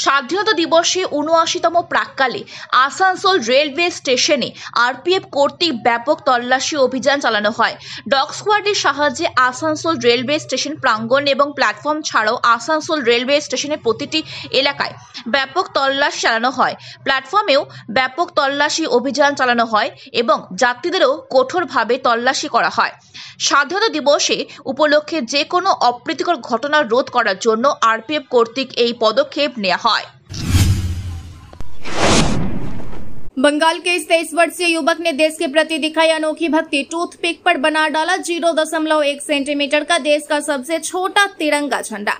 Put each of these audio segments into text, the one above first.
স্বাধীনতা দিবসে ৭৯তম প্রাক্কালে আসানসোল রেলওয়ে স্টেশনে আরপিএফ কর্তৃক ব্যাপক তল্লাশি অভিযান চালানো হয়। ডগ স্কোয়াডের সাহায্যে আসানসোল রেলওয়ে স্টেশন প্রাঙ্গণ এবং প্ল্যাটফর্ম ছাড়াও আসানসোল রেলওয়ে স্টেশনের প্রতিটি এলাকায় ব্যাপক তল্লাশি চালানো হয়। প্ল্যাটফর্মেও ব্যাপক তল্লাশি অভিযান চালানো হয় এবং যাত্রীদেরও কঠোরভাবে তল্লাশি করা হয়। স্বাধীনতা দিবসে উপলক্ষে যে কোনো অপ্রীতিকর ঘটনা রোধ করার জন্য আরপিএফ কর্তৃক এই পদক্ষেপ নেওয়া হয়। बंगाल के इस 23 वर्षीय युवक ने देश के प्रति दिखाई अनोखी भक्ति। टूथपिक पर बना डाला 0.1 सेंटीमीटर का देश का सबसे छोटा तिरंगा झंडा।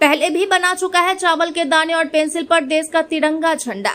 पहले भी बना चुका है चावल के दाने और पेंसिल पर देश का तिरंगा झंडा।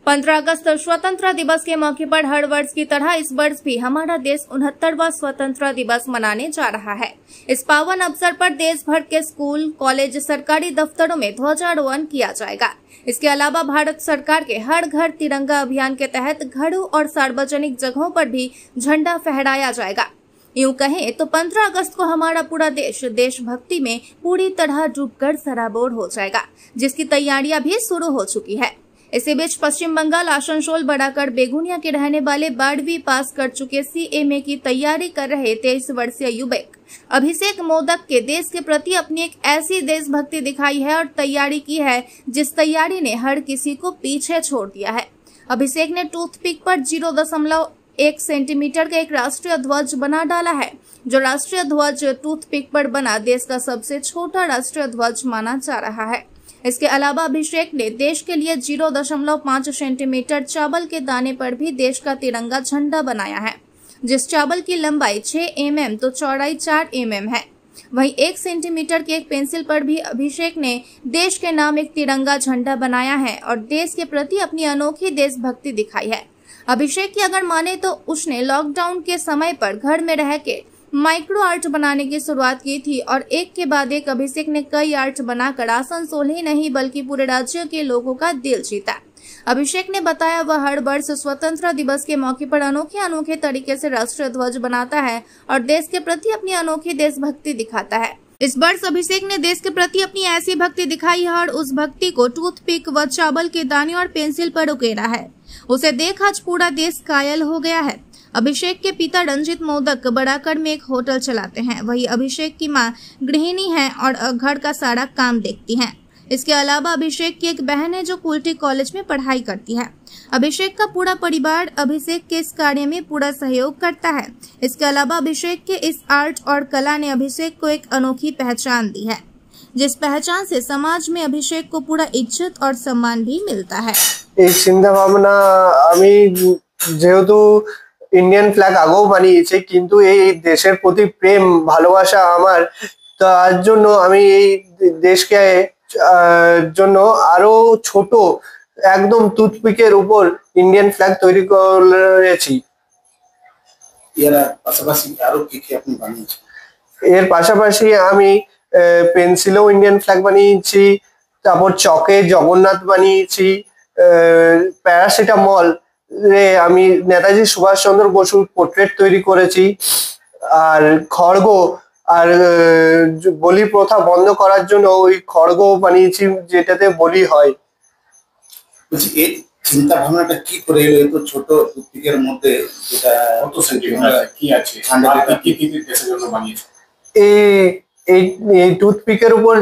15 अगस्त स्वतंत्रता दिवस के मौके पर हर वर्ष की तरह इस वर्ष भी हमारा देश 69वां स्वतंत्रता दिवस मनाने जा रहा है। इस पावन अवसर पर देश भर के स्कूल, कॉलेज, सरकारी दफ्तरों में ध्वजारोहण किया जाएगा। इसके अलावा भारत सरकार के हर घर तिरंगा अभियान के तहत घरों और सार्वजनिक जगहों पर भी झंडा फहराया जाएगा। यूं कहें तो 15 अगस्त को हमारा पूरा देश देशभक्ति में पूरी तरह डूबकर सराबोर हो जाएगा, जिसकी तैयारियां भी शुरू हो चुकी है। इसी बीच पश्चिम बंगाल आसनसोल बड़ाकर बेगुनिया के रहने वाले 12वीं पास कर चुके सीएमए की तैयारी कर रहे 23 वर्षीय युवक अभिषेक मोदक के देश के प्रति अपनी एक ऐसी देशभक्ति दिखाई है और तैयारी की है जिस तैयारी ने हर किसी को पीछे छोड़ दिया है। अभिषेक ने टूथपिक पर 0.1 सेंटीमीटर का एक राष्ट्रीय ध्वज बना डाला है, जो राष्ट्रीय ध्वज टूथपिक पर बना देश का सबसे छोटा राष्ट्रीय ध्वज माना जा रहा है। इसके अलावा अभिषेक ने देश के लिए 0.5 सेंटीमीटर चावल के दाने पर भी देश का तिरंगा झंडा बनाया है, जिस चावल की लंबाई 6 mm तो चौड़ाई 4 mm है। वहीं 1 सेंटीमीटर की एक पेंसिल पर भी अभिषेक ने देश के नाम एक तिरंगा झंडा बनाया है और देश के प्रति अपनी अनोखी देशभक्ति दिखाई है। अभिषेक की अगर माने तो उसने लॉकडाउन के समय पर घर में रह के माइक्रो आर्ट बनाने की शुरुआत की थी और एक के बाद एक अभिषेक ने कई आर्ट बनाकर आसनसोल ही नहीं बल्कि पूरे राज्य के लोगों का दिल जीता। अभिषेक ने बताया वह हर वर्ष स्वतंत्रता दिवस के मौके पर अनोखे तरीके से राष्ट्रीय ध्वज बनाता है और देश के प्रति अपनी अनोखी देशभक्ति दिखाता है। इस वर्ष अभिषेक ने देश के प्रति अपनी ऐसी भक्ति दिखाई है और उस भक्ति को टूथपिक व चावल के दाने और पेंसिल पर उकेरा है। उसे देख आज पूरा देश कायल हो गया है। अभिषेक के पिता रंजित मोदक बड़ाकर में एक होटल चलाते हैं। वही अभिषेक की मां गृहिणी है और घर का सारा काम देखती हैं। इसके अलावा अभिषेक की एक बहन है जो कुल्टी कॉलेज में पढ़ाई करती है। अभिषेक का पूरा परिवार अभिषेक के इस कार्य में पूरा सहयोग करता है। इसके अलावा अभिषेक के इस आर्ट और कला ने अभिषेक को एक अनोखी पहचान दी है, जिस पहचान से समाज में अभिषेक को पूरा इज्जत और सम्मान भी मिलता है। এই চিন্তা ভাবনা আমি যেহেতু ইন্ডিয়ান ফ্ল্যাগ আগেও বানিয়েছি, কিন্তু এই দেশের প্রতি প্রেম ভালোবাসা আমার, তার জন্য আমি এই দেশকে জন্য আরো ছোট একদম টুথপিকের উপর ইন্ডিয়ান ফ্ল্যাগ তৈরি করেছি। এর পাশাপাশি আমি পেন্সিলেও ইন্ডিয়ান ফ্ল্যাগ বানিয়েছি, তারপর চকে জগন্নাথ বানিয়েছি, প্যারাসিটামল আমি নেতাজি সুভাষচন্দ্র বসুর পোর্ট্রেট তৈরি করেছি, আর খড়গ আর বলি প্রথা বন্ধ করার জন্য ওই খড়গ বানিয়েছি যেটাতে বলি হয়। এই চিন্তা ভাবনাটা কি করে এলো এত ছোট টুথপিকের মধ্যে, যেটা কত সেন্টিমিটার কি আছে, কি দেশের জন্য বানিয়েছে? এই টুথপিকের উপর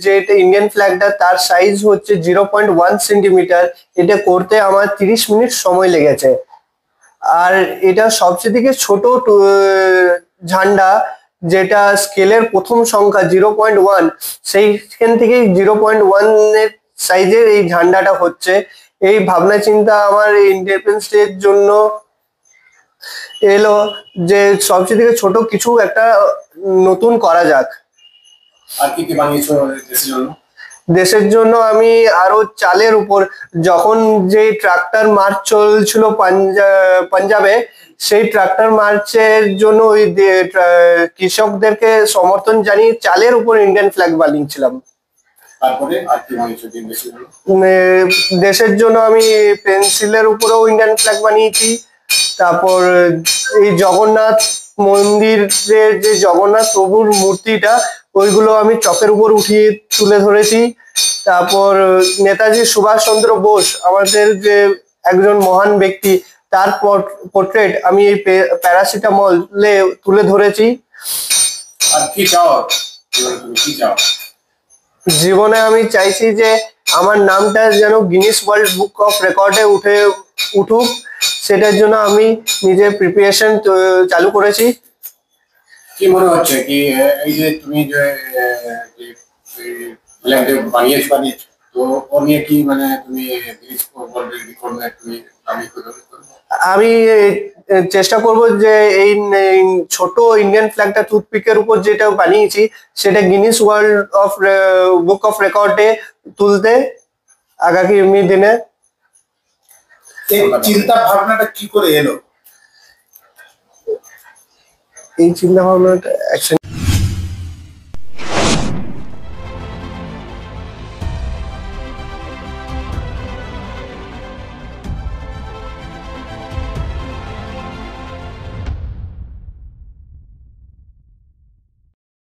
যে ইন্ডিয়ান ফ্ল্যাগটা তার সাইজ হচ্ছে 0.1 সেন্টিমিটার। এটা করতে আমার 30 মিনিট সময় লেগেছে। আর এটা সবচেয়ে থেকে ছোট ঝান্ডা, যেটা স্কেলের প্রথম সংখ্যা 0.1, সেইখান থেকে 0.1 এর সাইজের এই ঝান্ডাটা হচ্ছে। এই ভাবনা চিন্তা আমার ইন্ডিপেন্ডেন্স ডের জন্য এলো যে সবচেয়ে থেকে ছোট কিছু একটা নতুন করা যাক। আর কি বানিয়েছো দেশের জন্য? দেশের জন্য আমি আরো চালের উপর, যখন যে ট্রাক্টর মার্চ চলছিল পাঞ্জাবে, সেই ট্রাক্টর মার্চের জন্য ওই কৃষকদেরকে সমর্থন জানিয়ে চালের উপর ইন্ডিয়ান ফ্ল্যাগ বানিয়েছিলাম। তারপরে আর কি বানিয়েছো দেশের জন্য? আমি পেন্সিলের উপরেও ইন্ডিয়ান ফ্ল্যাগ বানিয়েছি। তারপর এই জগন্নাথ মন্দিরের যে জগন্নাথ প্রভুর মূর্তিটা, ওইগুলো আমি চকের উপর উঠিয়ে তুলে ধরেছি। তারপর নেতাজি সুভাষচন্দ্র বোস আমাদের যে একজন মহান ব্যক্তি, তার পোর্ট্রেট আমি এই প্যারাসিটামলে তুলে ধরেছি। আর কি চাও, তুমি কি চাও জীবনে? আমি চাইছি যে আমার নামটা যেন গিনিস ওয়ার্ল্ড বুক অফ রেকর্ডে উঠুক, সেটার জন্য আমি নিজের প্রিপারেশন চালু করেছি। কি মনে হচ্ছে কি এই যে তুমি যে বানিয়েছো তো ও নিয়ে কি মানে তুমি আমি চেষ্টা করব যে এই ছোট ইন্ডিয়ান ফ্ল্যাগটা টুথপিকের উপর যেটা বানিয়েছি সেটা Guinness world of book of রেকর্ডে তুলতে আগামী দিনে। এই চিন্তা ভাবনাটা কি করে এলো? এই চিন্তা ভাবনাটা